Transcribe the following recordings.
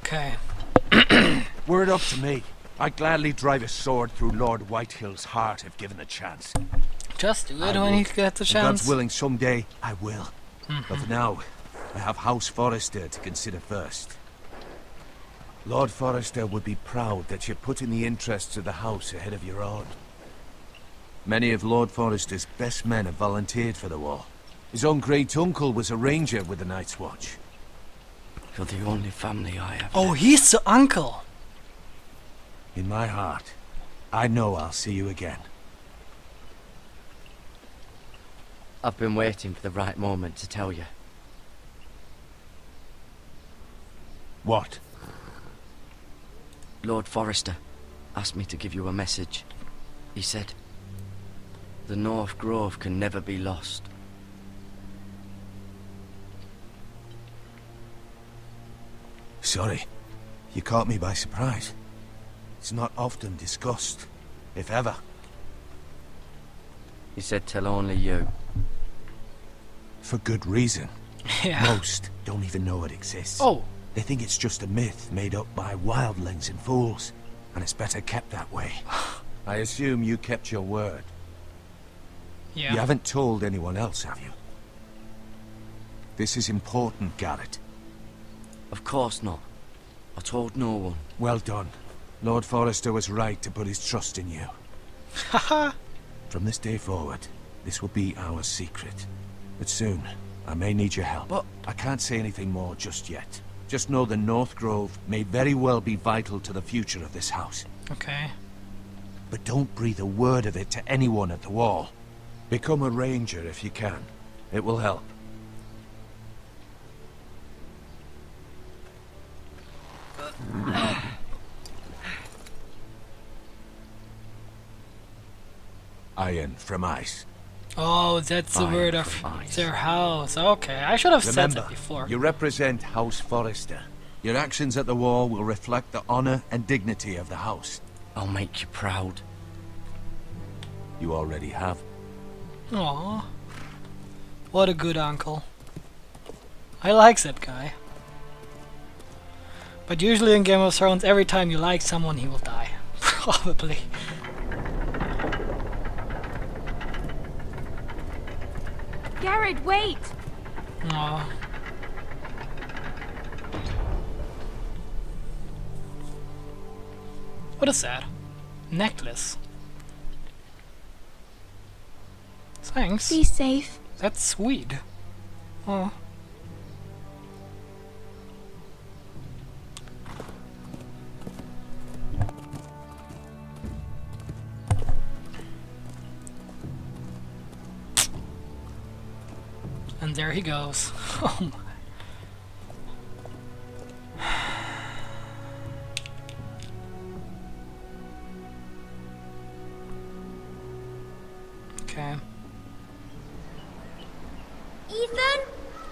Okay. Were it up to me, I'd gladly drive a sword through Lord Whitehill's heart if given the chance. Just do it I when he would. gets the And chance. God's willing, someday I will. But for now, I have House Forrester to consider first. Lord Forrester would be proud that you're putting the interests of the house ahead of your own. Many of Lord Forrester's best men have volunteered for the war. His own great-uncle was a ranger with the Night's Watch. You're the only family I have. Oh, he's the uncle. In my heart, I know I'll see you again. I've been waiting for the right moment to tell you. What? Lord Forrester asked me to give you a message. He said, the North Grove can never be lost. Sorry, you caught me by surprise. It's not often discussed, if ever. He said tell only you. For good reason. Yeah. Most don't even know it exists. Oh. They think it's just a myth made up by wildlings and fools, and it's better kept that way. I assume you kept your word. Yeah. You haven't told anyone else, have you? This is important, Garrett. Of course not. I told no one. Well done. Lord Forrester was right to put his trust in you. Haha. From this day forward, this will be our secret. But soon, I may need your help. But I can't say anything more just yet. Just know the North Grove may very well be vital to the future of this house. Okay. But don't breathe a word of it to anyone at the wall. Become a ranger if you can. It will help. Iron from ice. Oh, that's the Fire word of from ice. their house. Okay, I should have said Remember, that before. you represent House Forrester. Your actions at the wall will reflect the honor and dignity of the house. I'll make you proud. You already have. Aww. What a good uncle. I like that guy. But usually in Game of Thrones, every time you like someone, he will die. Probably. Garrett, wait! Aw. What is that? Necklace. Thanks. Be safe. That's sweet. Oh. And there he goes. Oh my. Okay. Ethan?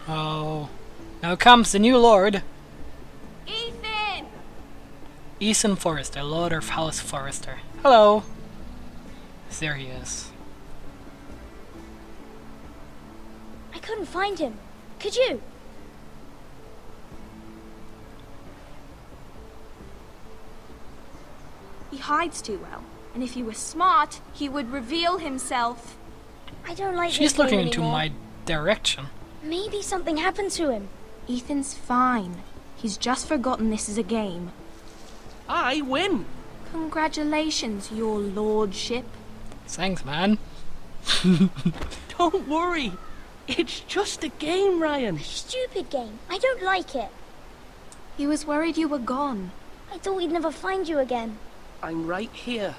Oh. Now comes the new lord. Ethan! Ethan Forrester, Lord of House Forrester. Hello. There he is. I couldn't find him. Could you? He hides too well. And if he were smart, he would reveal himself. I don't like She's this game looking into anymore. my direction. Maybe something happened to him. Ethan's fine. He's just forgotten this is a game. I win! Congratulations, your lordship. Thanks, man. Don't worry. It's just a game, Ryan. Stupid game. I don't like it. He was worried you were gone. I thought we'd never find you again. I'm right here.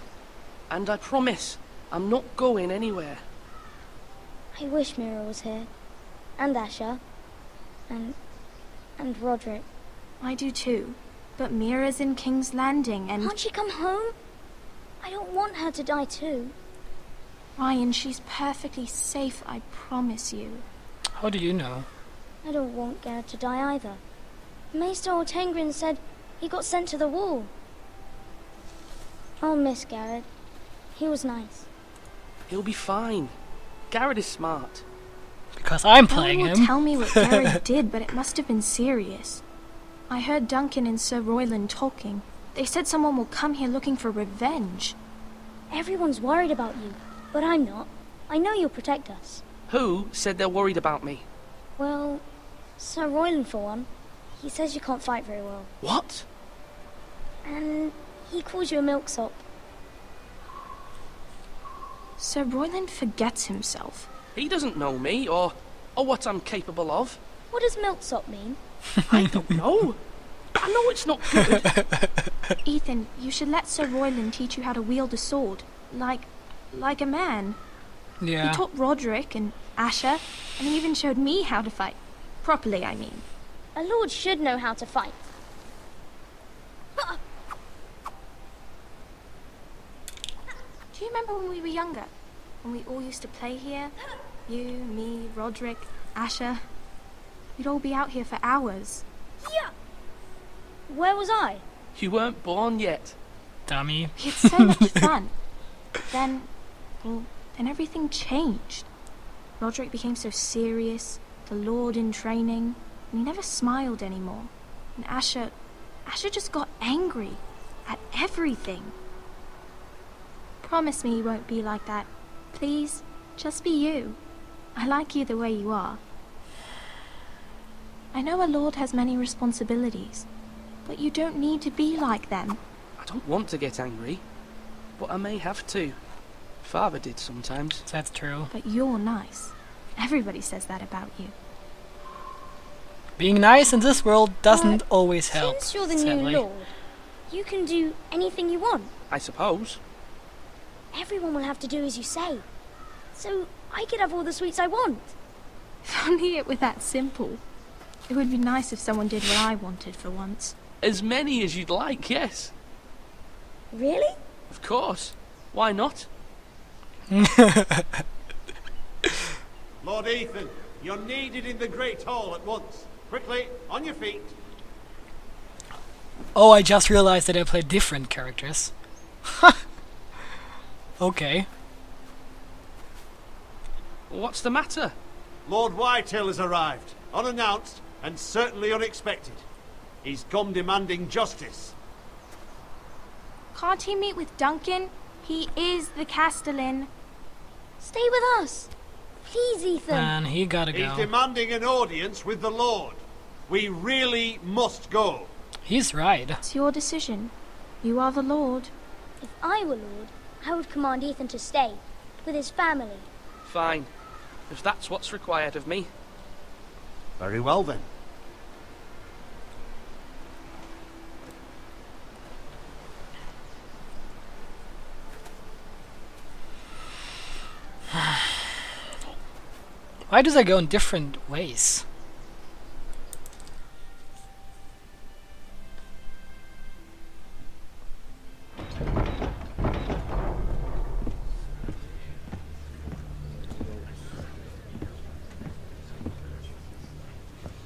And I promise, I'm not going anywhere. I wish Mira was here. And Asher. And Roderick. I do too. But Mira's in King's Landing and... Can't she come home? I don't want her to die too. Ryan, she's perfectly safe, I promise you. How do you know? I don't want Garrett to die either. Maester Ortengrin said he got sent to the wall. I'll miss Garrett. He was nice. He'll be fine. Garrett is smart. Because I'm No one playing will him. tell me what Garrett did, but it must have been serious. I heard Duncan and Sir Royland talking. They said someone will come here looking for revenge. Everyone's worried about you, but I'm not. I know you'll protect us. Who said they're worried about me? Well, Sir Royland for one. He says you can't fight very well. What? And he calls you a milksop. Sir Royland forgets himself. He doesn't know me, or what I'm capable of. What does milksop mean? I don't know. I know it's not good. Ethan, you should let Sir Royland teach you how to wield a sword. Like a man. Yeah. He taught Roderick and Asher, and he even showed me how to fight. Properly, I mean. A lord should know how to fight. Do you remember when we were younger? When we all used to play here? You, me, Roderick, Asher. We'd all be out here for hours. Yeah. Where was I? You weren't born yet. Dummy. We had so much fun. Then everything changed. Roderick became so serious, the Lord in training, and he never smiled anymore. And Asher just got angry at everything. Promise me you won't be like that. Please, just be you. I like you the way you are. I know a lord has many responsibilities, but you don't need to be like them. I don't want to get angry, but I may have to. Father did sometimes. That's true. But you're nice. Everybody says that about you. Being nice in this world doesn't always help. Since you're the sadly. new lord, you can do anything you want. I suppose. Everyone will have to do as you say. So I could have all the sweets I want. If only it were that simple. It would be nice if someone did what I wanted for once. As many as you'd like, yes. Really? Of course. Why not? Lord Ethan, you're needed in the Great Hall at once. Quickly, on your feet. Oh, I just realized that I played different characters. Okay. What's the matter? Lord Whitehill has arrived, unannounced and certainly unexpected. He's come demanding justice. Can't he meet with Duncan? He is the Castellan. Stay with us. Please, Ethan. And he gotta He's go. demanding an audience with the Lord. We really must go. He's right. It's your decision. You are the Lord. If I were lord, I would command Ethan to stay with his family. Fine. If that's what's required of me. Very well then. Why does I go in different ways?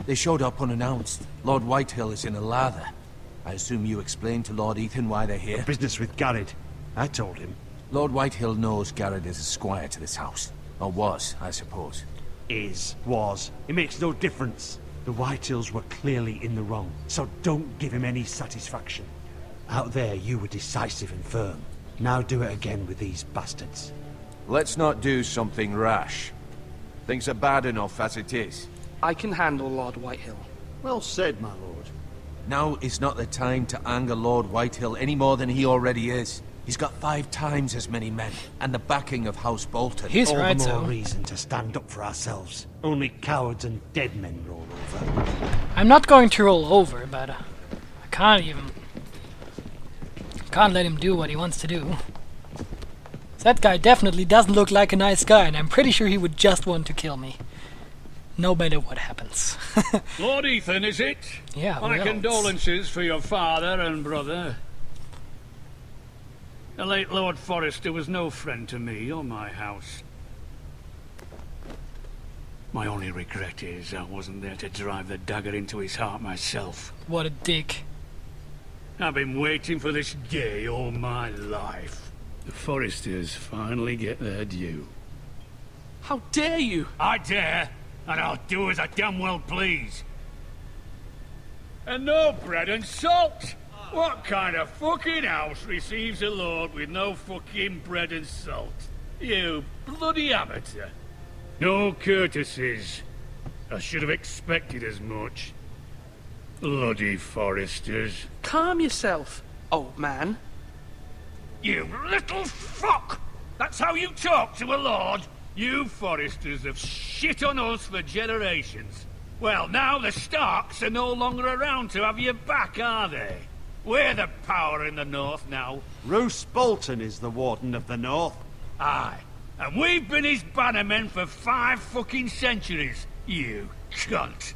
They showed up unannounced. Lord Whitehill is in a lather. I assume you explained to Lord Ethan why they're here? Business with Garrett. I told him. Lord Whitehill knows Garrett is a squire to this house. Or was, I suppose. Was. It makes no difference. The Whitehills were clearly in the wrong, so don't give him any satisfaction. Out there, you were decisive and firm. Now do it again with these bastards. Let's not do something rash. Things are bad enough as it is. I can handle Lord Whitehill. Well said, my lord. Now is not the time to anger Lord Whitehill any more than he already is. He's got 5 times as many men, and the backing of House Bolton. He's All right, the more so. reason to stand up for ourselves. Only cowards and dead men roll over. I'm not going to roll over, but I can't let him do what he wants to do. That guy definitely doesn't look like a nice guy, and I'm pretty sure he would just want to kill me. No matter what happens. Lord Ethan, is it? Yeah, My well, condolences for your father and brother. The late Lord Forrester was no friend to me or my house. My only regret is I wasn't there to drive the dagger into his heart myself. What a dick. I've been waiting for this day all my life. The Forresters finally get their due. How dare you? I dare, and I'll do as I damn well please. And no bread and salt! What kind of fucking house receives a lord with no fucking bread and salt? You bloody amateur. No courtesies. I should have expected as much. Bloody Foresters. Calm yourself, old man. You little fuck! That's how you talk to a lord? You Foresters have shit on us for generations. Well, now the Starks are no longer around to have your back, are they? We're the power in the north now. Roose Bolton is the Warden of the North. Aye. And we've been his bannermen for 5 fucking centuries, you cunt.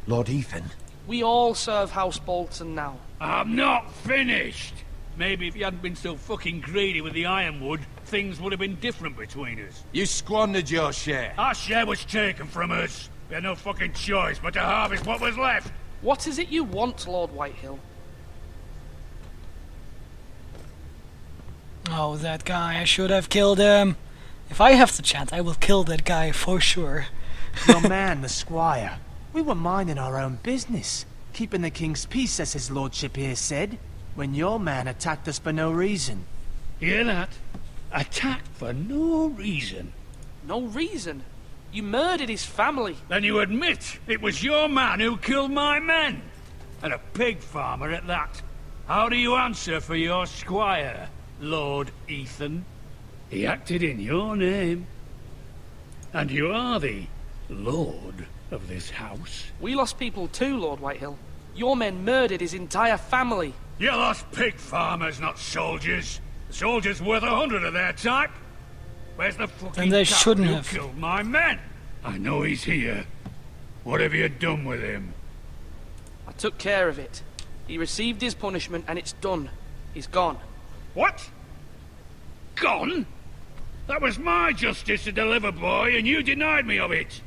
Lord Ethan. We all serve House Bolton now. I'm not finished. Maybe if you hadn't been so fucking greedy with the ironwood, things would have been different between us. You squandered your share. Our share was taken from us. We had no fucking choice but to harvest what was left. What is it you want, Lord Whitehill? Oh, that guy, I should have killed him. If I have the chance, I will kill that guy for sure. Your man, the squire. We were minding our own business, keeping the king's peace, as his lordship here said, when your man attacked us for no reason. Hear that? Attacked for no reason. No reason. You murdered his family. Then you admit it was your man who killed my men. And a pig farmer at that. How do you answer for your squire, Lord Ethan? He acted in your name. And you are the lord of this house. We lost people too, Lord Whitehill. Your men murdered his entire family. You lost pig farmers, not soldiers. The soldiers worth 100 of their type. Where's the fucking And they coward shouldn't who have. killed my men? I know he's here. What have you done with him? I took care of it. He received his punishment and it's done. He's gone. What? Gone? That was my justice to deliver, boy, and you denied me of it.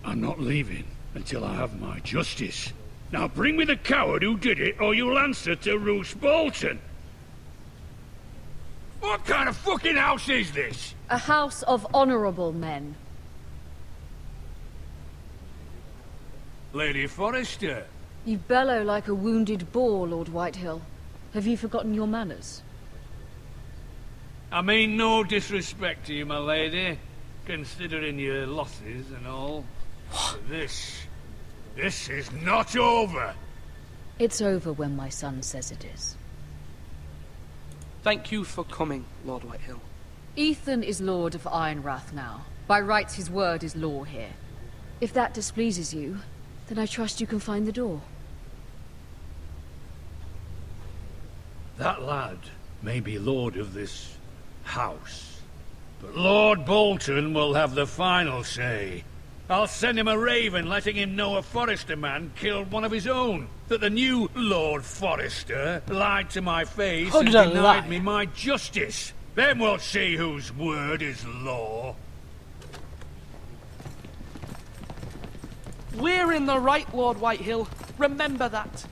I'm not leaving until I have my justice. Now bring me the coward who did it, or you'll answer to Roose Bolton. What kind of fucking house is this? A house of honorable men. Lady Forrester. You bellow like a wounded boar, Lord Whitehill. Have you forgotten your manners? I mean no disrespect to you, my lady, considering your losses and all. But this is not over. It's over when my son says it is. Thank you for coming, Lord Whitehill. Ethan is Lord of Ironrath now. By rights, his word is law here. If that displeases you, then I trust you can find the door. That lad may be lord of this house, but Lord Bolton will have the final say. I'll send him a raven letting him know a Forrester man killed one of his own. That the new Lord Forrester lied to my face How and did I denied lie? me my justice. Then we'll see whose word is law. We're in the right, Lord Whitehill. Remember that.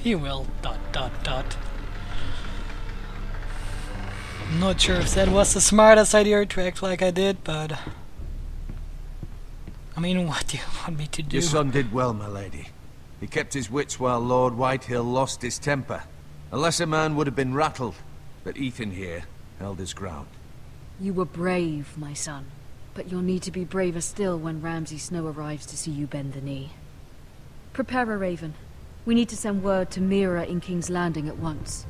He will... ... Not sure if that was the smartest idea to act like I did, but... I mean, what do you want me to do? Your son did well, my lady. He kept his wits while Lord Whitehill lost his temper. A lesser man would have been rattled, but Ethan here held his ground. You were brave, my son. But you'll need to be braver still when Ramsay Snow arrives to see you bend the knee. Prepare a raven. We need to send word to Mira in King's Landing at once.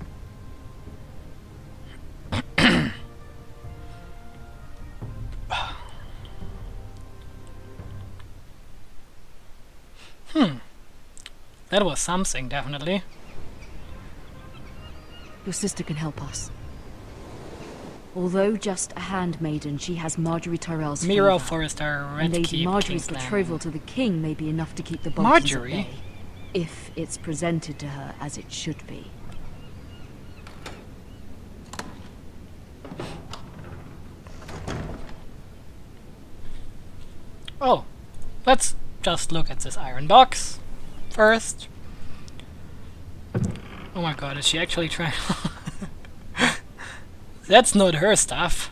That was something, definitely. Your sister can help us. Although just a handmaiden, she has Marjorie Tyrell's Mira favor. Forrester, And Red Lady Keep, Marjorie's King's betrothal Landing. to the king may be enough to keep the Boltons Marjorie? at bay, if it's presented to her as it should be. Oh, let's just look at this iron box first. Oh my god, is she actually trying? That's not her stuff.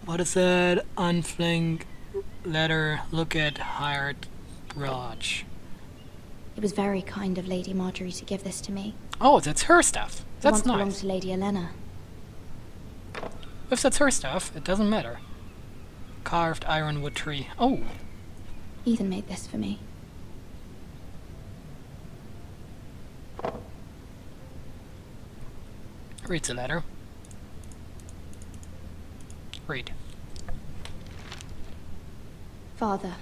What is that? Unflink letter. Look at hired Raj. It was very kind of Lady Marjorie to give this to me. Oh, that's her stuff. It That's once belonged nice. to Lady Elena. If that's her stuff, it doesn't matter. Carved ironwood tree. Oh, Ethan made this for me. reads the letter. Read. Father,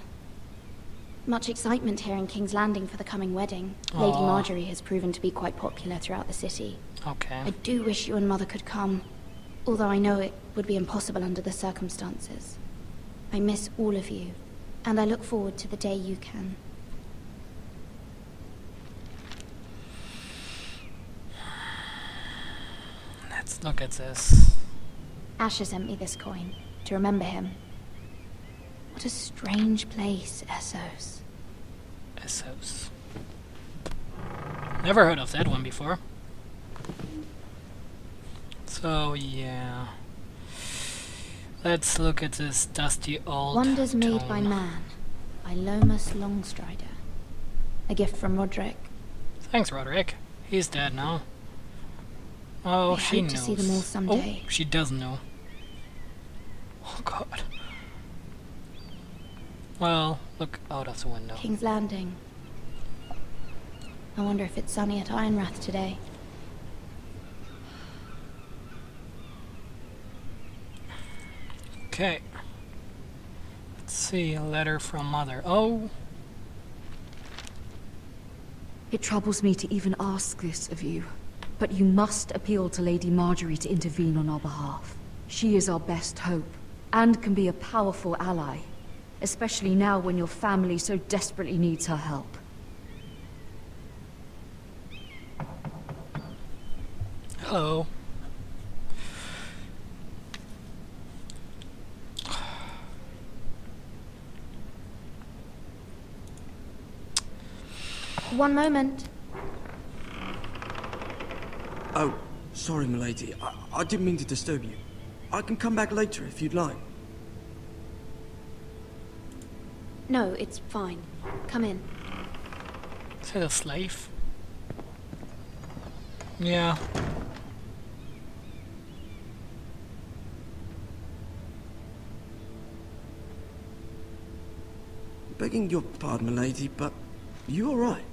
much excitement here in King's Landing for the coming wedding. Lady Aw. Marjorie has proven to be quite popular throughout the city. Okay. I do wish you and Mother could come, although I know it would be impossible under the circumstances. I miss all of you, and I look forward to the day you can. Let's look at this. Asher sent me this coin to remember him. What a strange place, Essos. Essos. Never heard of that one before. So, yeah. Let's look at this dusty old Wonders made by tome. man, by Lomas Longstrider. A gift from Roderick. Thanks, Roderick. He's dead now. Oh, I she hope knows. to see them all someday. Oh, she does know. Oh, God. Well, look out of the window. King's Landing. I wonder if it's sunny at Ironrath today. Okay. Let's see, a letter from Mother. Oh, It troubles me to even ask this of you, but you must appeal to Lady Marjorie to intervene on our behalf. She is our best hope, and can be a powerful ally, especially now when your family so desperately needs her help. hello. One moment. Oh, sorry, milady. I didn't mean to disturb you. I can come back later if you'd like. No, it's fine. Come in. Is that a slave? Yeah. Begging your pardon, milady, but you all right?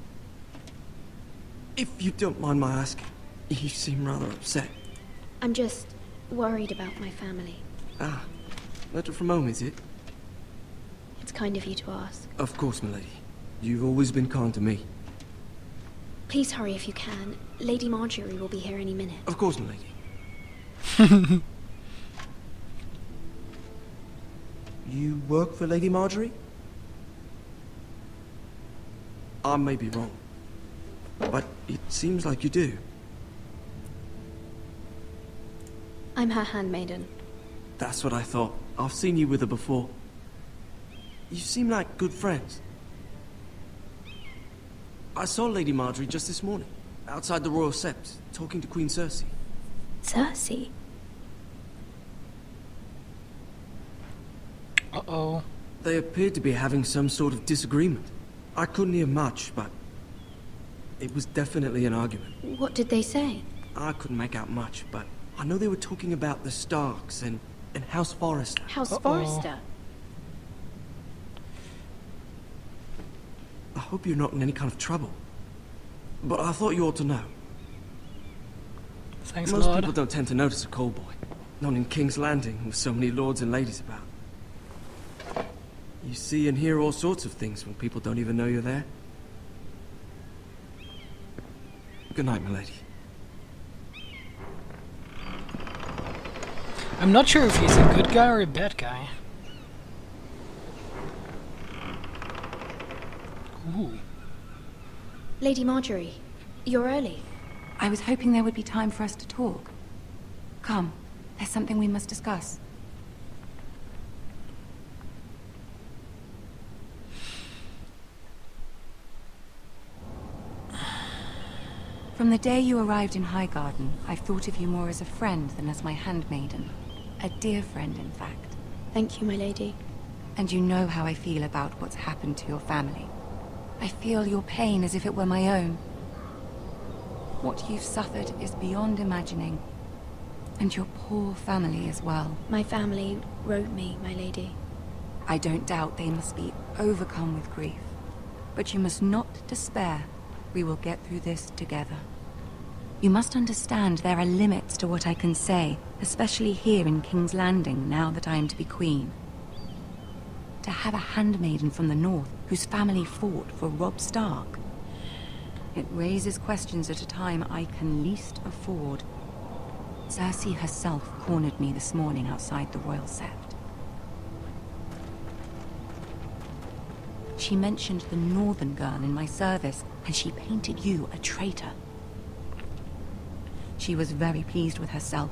If you don't mind my asking, you seem rather upset. I'm just worried about my family. Ah, letter from home, is it? It's kind of you to ask. Of course, milady. You've always been kind to me. Please hurry if you can. Lady Marjorie will be here any minute. Of course, milady. You work for Lady Marjorie? I may be wrong, but it seems like you do. I'm her handmaiden. That's what I thought. I've seen you with her before. You seem like good friends. I saw Lady Marjorie just this morning, outside the Royal Sept, talking to Queen Cersei. Cersei? Uh-oh. They appeared to be having some sort of disagreement. I couldn't hear much, but it was definitely an argument. What did they say? I couldn't make out much, but I know they were talking about the Starks and House Forrester. House Uh-oh. Forrester? I hope you're not in any kind of trouble. But I thought you ought to know. Thanks, Most Lord. people don't tend to notice a call boy. Not in King's Landing, with so many lords and ladies about. You see and hear all sorts of things when people don't even know you're there. Good night, milady. I'm not sure if he's a good guy or a bad guy. Ooh. Lady Marjorie, you're early. I was hoping there would be time for us to talk. Come, there's something we must discuss. From the day you arrived in Highgarden, I've thought of you more as a friend than as my handmaiden. A dear friend, in fact. Thank you, my lady. And you know how I feel about what's happened to your family. I feel your pain as if it were my own. What you've suffered is beyond imagining. And your poor family as well. My family wrote me, my lady. I don't doubt they must be overcome with grief. But you must not despair. We will get through this together. You must understand there are limits to what I can say, especially here in King's Landing, now that I am to be queen. To have a handmaiden from the north, whose family fought for Robb Stark. It raises questions at a time I can least afford. Cersei herself cornered me this morning outside the Royal Sept. She mentioned the northern girl in my service, and she painted you a traitor. She was very pleased with herself.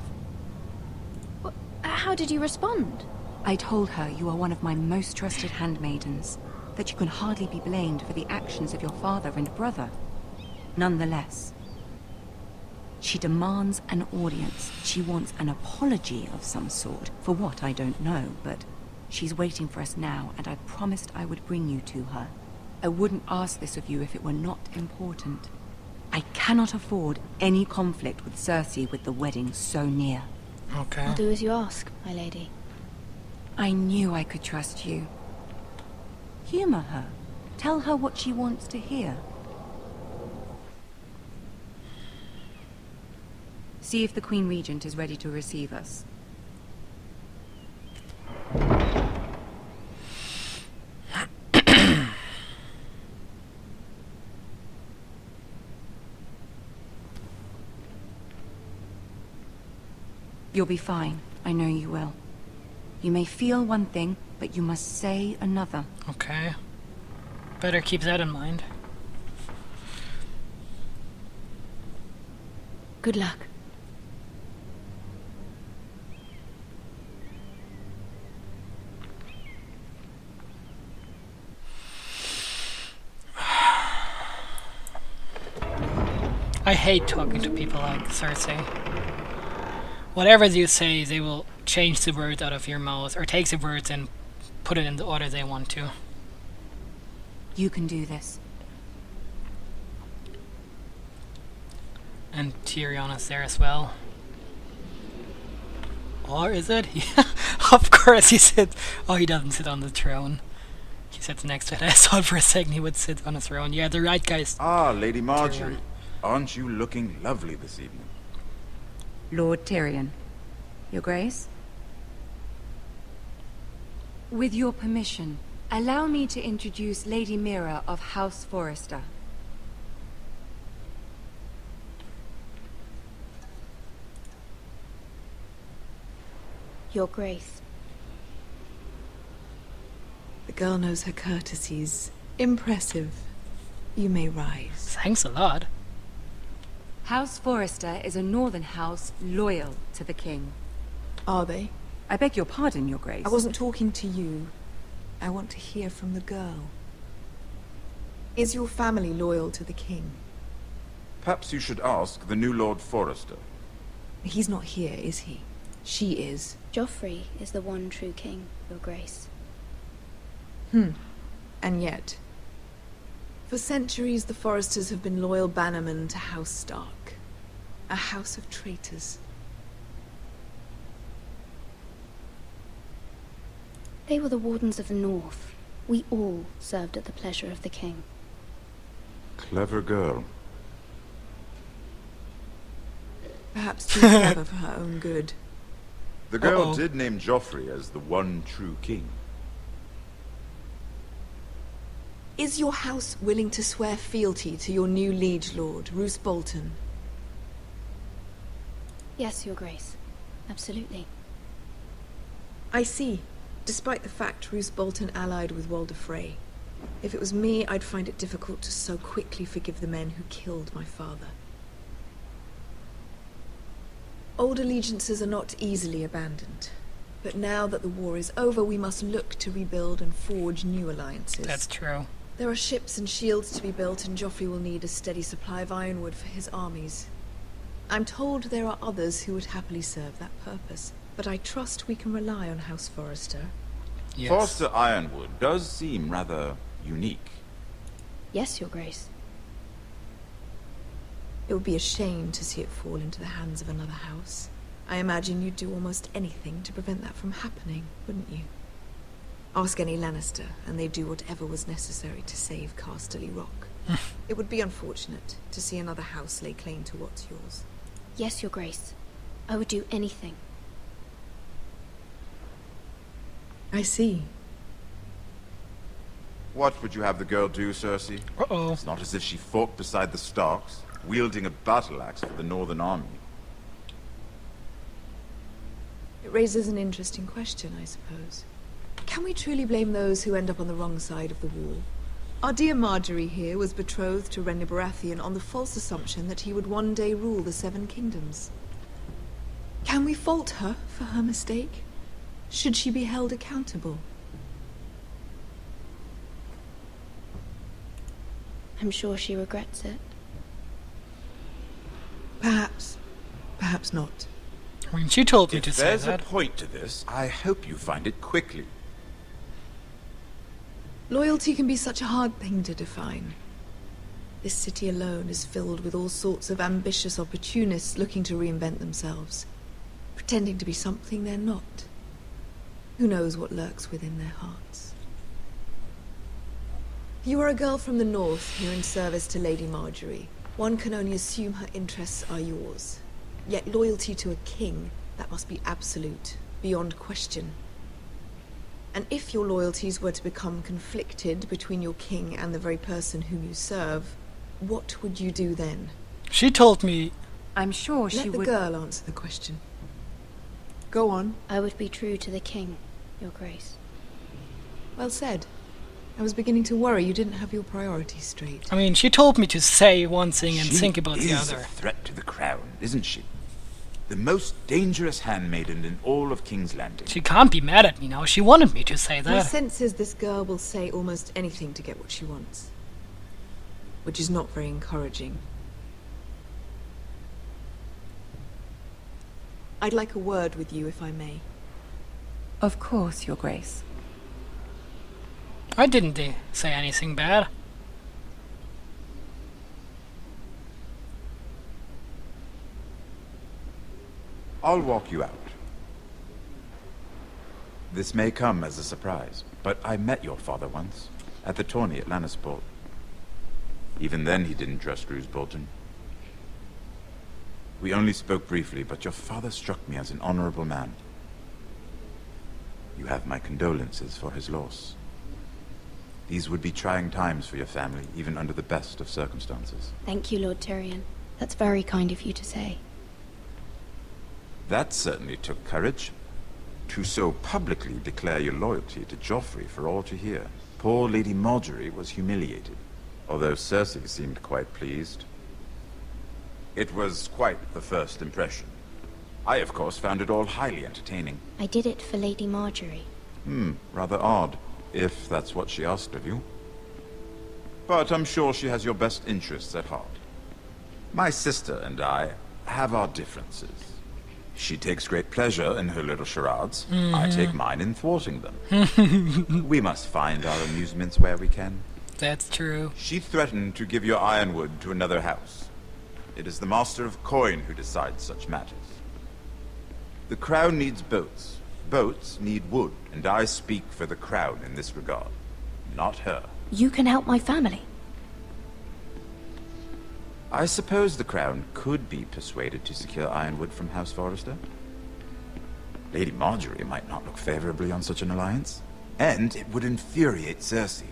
How did you respond? I told her you are one of my most trusted handmaidens, that you can hardly be blamed for the actions of your father and brother. Nonetheless, she demands an audience. She wants an apology of some sort, for what I don't know, but she's waiting for us now, and I promised I would bring you to her. I wouldn't ask this of you if it were not important. I cannot afford any conflict with Cersei with the wedding so near. Okay. I'll do as you ask, my lady. I knew I could trust you. Humor her. Tell her what she wants to hear. See if the Queen Regent is ready to receive us. You'll be fine. I know you will. You may feel one thing, but you must say another. Okay. Better keep that in mind. Good luck. I hate talking to people like Cersei. Whatever you say, they will change the words out of your mouth, or take the words and put it in the order they want to. You can do this. And Tyrion is there as well. Or is it? Of course he sits... Oh, he doesn't sit on the throne. He sits next to it. I thought for a second he would sit on a throne. Yeah, the right guy's... Ah, Lady Marjorie. Tyrion. Aren't you looking lovely this evening? Lord Tyrion. Your Grace? With your permission, allow me to introduce Lady Mira of House Forrester. Your Grace. The girl knows her courtesies. Impressive. You may rise. Thanks a lot. House Forrester is a northern house loyal to the king. Are they? I beg your pardon, Your Grace. I wasn't talking to you. I want to hear from the girl. Is your family loyal to the king? Perhaps you should ask the new Lord Forrester. He's not here, is he? She is. Joffrey is the one true king, Your Grace. And yet... For centuries, the Forresters have been loyal bannermen to House Stark. A house of traitors. They were the Wardens of the North. We all served at the pleasure of the king. Clever girl. Perhaps too clever for her own good. The girl did name Joffrey as the one true king. Is your house willing to swear fealty to your new liege lord, Roose Bolton? Yes, Your Grace. Absolutely. I see. Despite the fact Roose Bolton allied with Walder Frey. If it was me, I'd find it difficult to so quickly forgive the men who killed my father. Old allegiances are not easily abandoned. But now that the war is over, we must look to rebuild and forge new alliances. That's true. There are ships and shields to be built, and Joffrey will need a steady supply of ironwood for his armies. I'm told there are others who would happily serve that purpose, but I trust we can rely on House Forrester. Yes. Forrester Ironwood does seem rather unique. Yes, Your Grace. It would be a shame to see it fall into the hands of another house. I imagine you'd do almost anything to prevent that from happening, wouldn't you? Ask any Lannister, and they'd do whatever was necessary to save Casterly Rock. It would be unfortunate to see another house lay claim to what's yours. Yes, Your Grace. I would do anything. I see. What would you have the girl do, Cersei? Uh-oh. It's not as if she fought beside the Starks, wielding a battle axe for the Northern Army. It raises an interesting question, I suppose. Can we truly blame those who end up on the wrong side of the wall? Our dear Marjorie here was betrothed to Renly Baratheon on the false assumption that he would one day rule the Seven Kingdoms. Can we fault her for her mistake? Should she be held accountable? I'm sure she regrets it. Perhaps. Perhaps not. I mean, she told me to If say there's a that. point to this, I hope you find it quickly. Loyalty can be such a hard thing to define. This city alone is filled with all sorts of ambitious opportunists looking to reinvent themselves, pretending to be something they're not. Who knows what lurks within their hearts? You are a girl from the north here in service to Lady Marjorie. One can only assume her interests are yours. Yet loyalty to a king, that must be absolute, beyond question. And if your loyalties were to become conflicted between your king and the very person whom you serve, what would you do then? She told me... I'm sure she Let the would... girl answer the question. Go on. I would be true to the king, Your Grace. Well said. I was beginning to worry you didn't have your priorities straight. I mean, she told me to say one thing and think about the She is other. a threat to the crown, isn't she? The most dangerous handmaiden in all of King's Landing. She can't be mad at me now. She wanted me to say My that. sense is this girl will say almost anything to get what she wants. Which is not very encouraging. I'd like a word with you, if I may. Of course, Your Grace. I didn't say anything bad. I'll walk you out. This may come as a surprise, but I met your father once, at the tourney at Lannisport. Even then he didn't trust Roose Bolton. We only spoke briefly, but your father struck me as an honorable man. You have my condolences for his loss. These would be trying times for your family, even under the best of circumstances. Thank you, Lord Tyrion. That's very kind of you to say. That certainly took courage. To so publicly declare your loyalty to Joffrey for all to hear. Poor Lady Marjorie was humiliated, although Cersei seemed quite pleased. It was quite the first impression. I, of course, found it all highly entertaining. I did it for Lady Marjorie. Rather odd, if that's what she asked of you. But I'm sure she has your best interests at heart. My sister and I have our differences. She takes great pleasure in her little charades. I take mine in thwarting them. We must find our amusements where we can. That's true. She threatened to give your ironwood to another house. It is the Master of Coin who decides such matters. The crown needs boats. Boats need wood, and I speak for the crown in this regard, not her. You can help my family. I suppose the crown could be persuaded to secure ironwood from House Forrester. Lady Marjorie might not look favorably on such an alliance, and it would infuriate Cersei.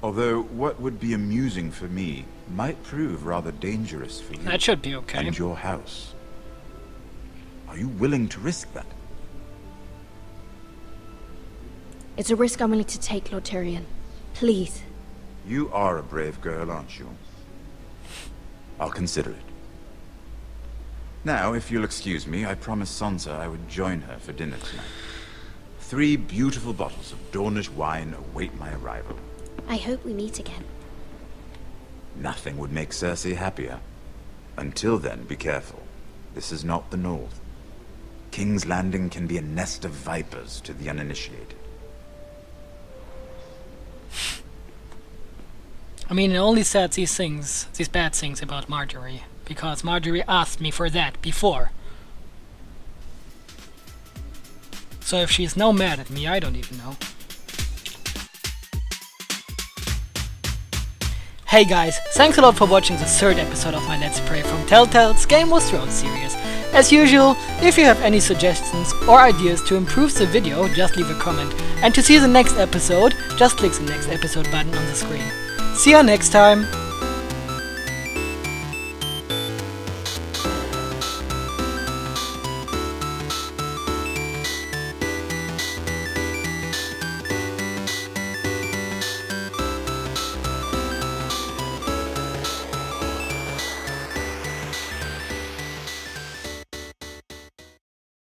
Although what would be amusing for me might prove rather dangerous for you. That should be okay. And your house. Are you willing to risk that? It's a risk I'm willing to take, Lord Tyrion. Please. You are a brave girl, aren't you? I'll consider it. Now, if you'll excuse me, I promised Sansa I would join her for dinner tonight. 3 beautiful bottles of Dornish wine await my arrival. I hope we meet again. Nothing would make Cersei happier. Until then, be careful. This is not the North. King's Landing can be a nest of vipers to the uninitiated. I mean, it only said these things, these bad things about Marjorie, because Marjorie asked me for that before. So if she's now mad at me, I don't even know. Hey guys, thanks a lot for watching the third episode of my Let's Play from Telltale's Game of Thrones series. As usual, if you have any suggestions or ideas to improve the video, just leave a comment. And to see the next episode, just click the next episode button on the screen. See you next time!